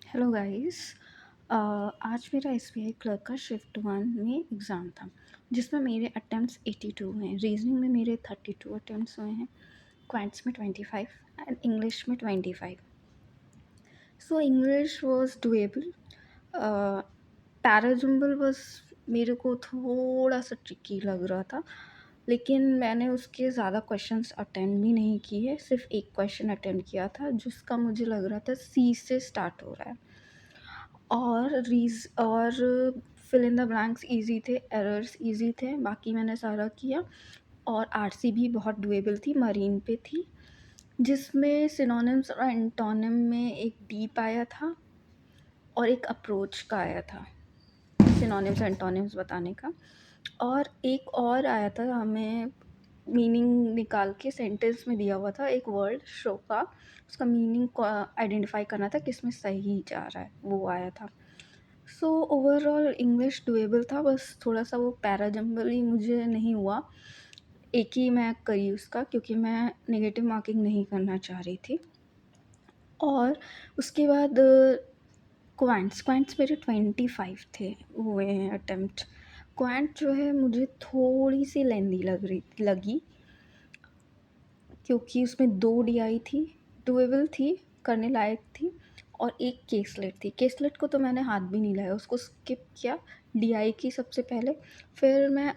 Hello guys. आज मेरा SBI clerk का शिफ्ट 1 में एग्ज़ाम था, जिसमें मेरे अटेम्प्ट्स 82 हुए हैं। रीजनिंग में मेरे 32 अटेम्प्ट्स हुए हैं, क्वांट्स में 25 एंड इंग्लिश में 25। So English was doable. Parajumble बस मेरे को थोड़ा सा ट्रिकी लग रहा था, लेकिन मैंने उसके ज़्यादा क्वेश्चंस अटेम्प्ट भी नहीं किए। सिर्फ एक क्वेश्चन अटेम्प्ट किया था जिसका मुझे लग रहा था सी से स्टार्ट हो रहा है, और fill in the blanks easy थे, एरर्स ईज़ी थे, बाकी मैंने सारा किया। और आरसी भी बहुत डुएबल थी, मरीन पे थी, जिसमें सिनोनिम्स और एंटोनिम में एक डीप आया था और एक अप्रोच का आया था, सिनोनिम्स एंटोनिम्स बताने का। और एक और आया था, हमें मीनिंग निकाल के सेंटेंस में दिया हुआ था एक वर्ड शो का, उसका मीनिंग को आइडेंटिफाई करना था किसमें सही जा रहा है, वो आया था। सो ओवरऑल इंग्लिश डुएबल था, बस थोड़ा सा वो पैराजम्बल ही मुझे नहीं हुआ। एक ही मैं करी उसका, क्योंकि मैं नेगेटिव मार्किंग नहीं करना चाह रही थी। और उसके बाद क्वांट्स क्वांट्स मेरे 25 थे हुए हैं अटेम्प्ट। क्वांट जो है मुझे थोड़ी सी लेंदी लगी, क्योंकि उसमें 2 डीआई थी, डुएबल थी, करने लायक थी, और एक केसलेट थी। केसलेट को तो मैंने हाथ भी नहीं लाया, उसको स्किप किया। डीआई की सबसे पहले, फिर मैं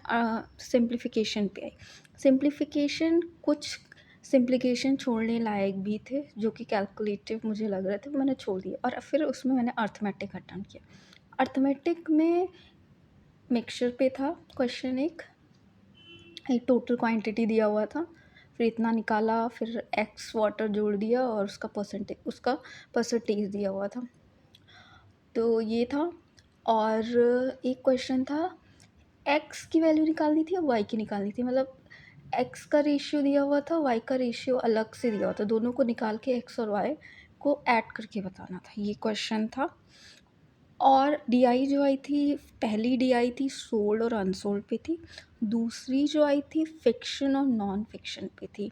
सिंप्लीफिकेशन पे आई। सिंप्लीफिकेशन कुछ सिंप्लीकेशन छोड़ने लायक भी थे, जो कि कैलकुलेटिव मुझे लग रहे थे, वो मैंने छोड़ दिए। और फिर उसमें मैंने अर्थमेटिक अटेम्प्ट किया। अर्थमेटिक में मिक्सचर पे था क्वेश्चन, एक टोटल क्वांटिटी दिया हुआ था, फिर इतना निकाला, फिर एक्स वाटर जोड़ दिया और उसका परसेंटेज दिया हुआ था। तो ये था। और एक क्वेश्चन था, एक्स की वैल्यू निकालनी थी और वाई की निकालनी थी, मतलब एक्स का रेशियो दिया हुआ था, वाई का रेशियो अलग से दिया हुआ था, दोनों को निकाल के एक्स और वाई को ऐड करके बताना था, ये क्वेश्चन था। और डीआई जो आई थी, पहली डीआई थी सोल्ड और अनसोल्ड पे थी, दूसरी जो आई थी फिक्शन और नॉन फिक्शन पे थी।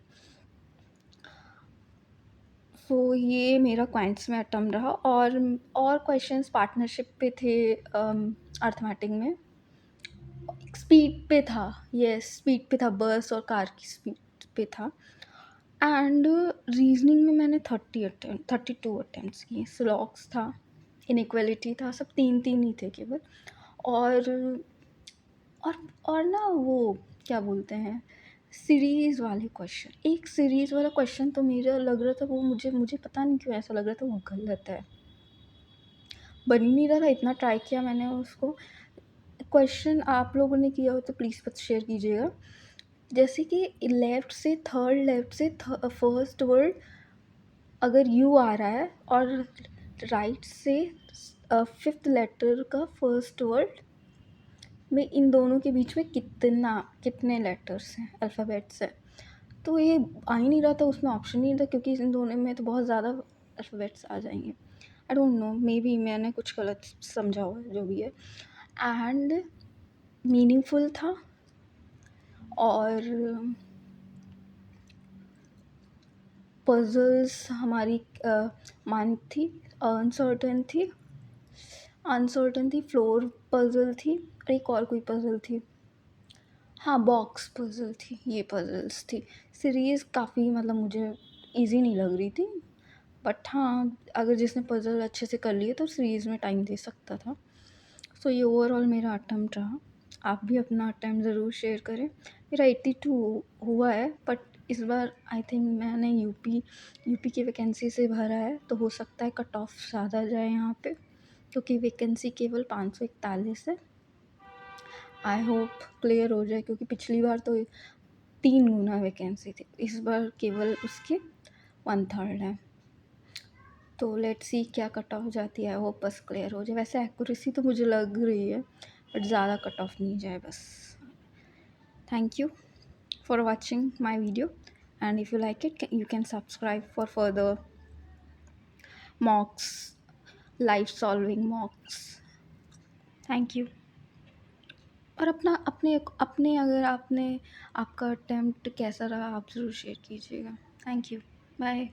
सो ये मेरा क्वांट्स में अटेम्प्ट रहा। और क्वेश्चंस पार्टनरशिप पे थे, अर्थमेटिक में स्पीड पे था, यस स्पीड पे था, बस और कार की स्पीड पे था। एंड रीजनिंग में मैंने 32 अटेम्प्ट्स किए। स्लॉग्स था, इनइक्वालिटी था, सब तीन तीन ही थे केवल। और और और ना वो क्या बोलते हैं, सीरीज़ वाले क्वेश्चन, एक सीरीज़ वाला क्वेश्चन तो मेरा लग रहा था वो, मुझे पता नहीं क्यों ऐसा लग रहा था वो गलत है, बन ही नहीं रहा था। इतना ट्राई किया मैंने उसको। क्वेश्चन आप लोगों ने किया हो तो प्लीज़ मत शेयर कीजिएगा। जैसे कि लेफ़्ट से फर्स्ट वर्ड अगर यू आ रहा है, और राइट से फिफ्थ लेटर का फर्स्ट वर्ड में, इन दोनों के बीच में कितने लेटर्स हैं, अल्फ़ाबेट्स हैं। तो ये आ ही नहीं रहा था, उसमें ऑप्शन ही नहीं था, क्योंकि इन दोनों में तो बहुत ज़्यादा अल्फ़ाबेट्स आ जाएंगे। I don't know, may be मैंने कुछ गलत समझा हुआ है, जो भी है। एंड मीनिंगफुल था, और पजल्स हमारी मान थी, अनसर्टन थी, फ्लोर पजल थी, और एक और कोई पजल थी, हाँ बॉक्स पजल थी, ये पजल्स थी। सीरीज़ काफ़ी मतलब मुझे इजी नहीं लग रही थी, बट हाँ अगर जिसने पजल अच्छे से कर लिए तो सीरीज़ में टाइम दे सकता था। सो ये ओवरऑल मेरा अटेम्प्ट रहा। आप भी अपना अटेम्प्ट ज़रूर शेयर करें। मेरा 82 हुआ है, बट इस बार आई थिंक मैंने यूपी की वैकेंसी से भरा है, तो हो सकता है कट ऑफ ज़्यादा जाए यहाँ पे, क्योंकि वैकेंसी केवल 541 है। आई होप क्लियर हो जाए, क्योंकि पिछली बार तो 3 गुना वैकेंसी थी, इस बार केवल उसके 1/3 है। तो लेट्स सी क्या कट ऑफ जाती है, वो बस क्लियर हो जाए। वैसे एक्यूरेसी तो मुझे लग रही है, बट ज़्यादा कट ऑफ नहीं जाए बस। Thank you for watching my video, and if you like it you can subscribe for further मॉक्स, life solving मॉक्स। Thank you. और अपना अपने अपने अगर आपका अटेम्प्ट कैसा रहा आप ज़रूर शेयर कीजिएगा। Thank you. बाय।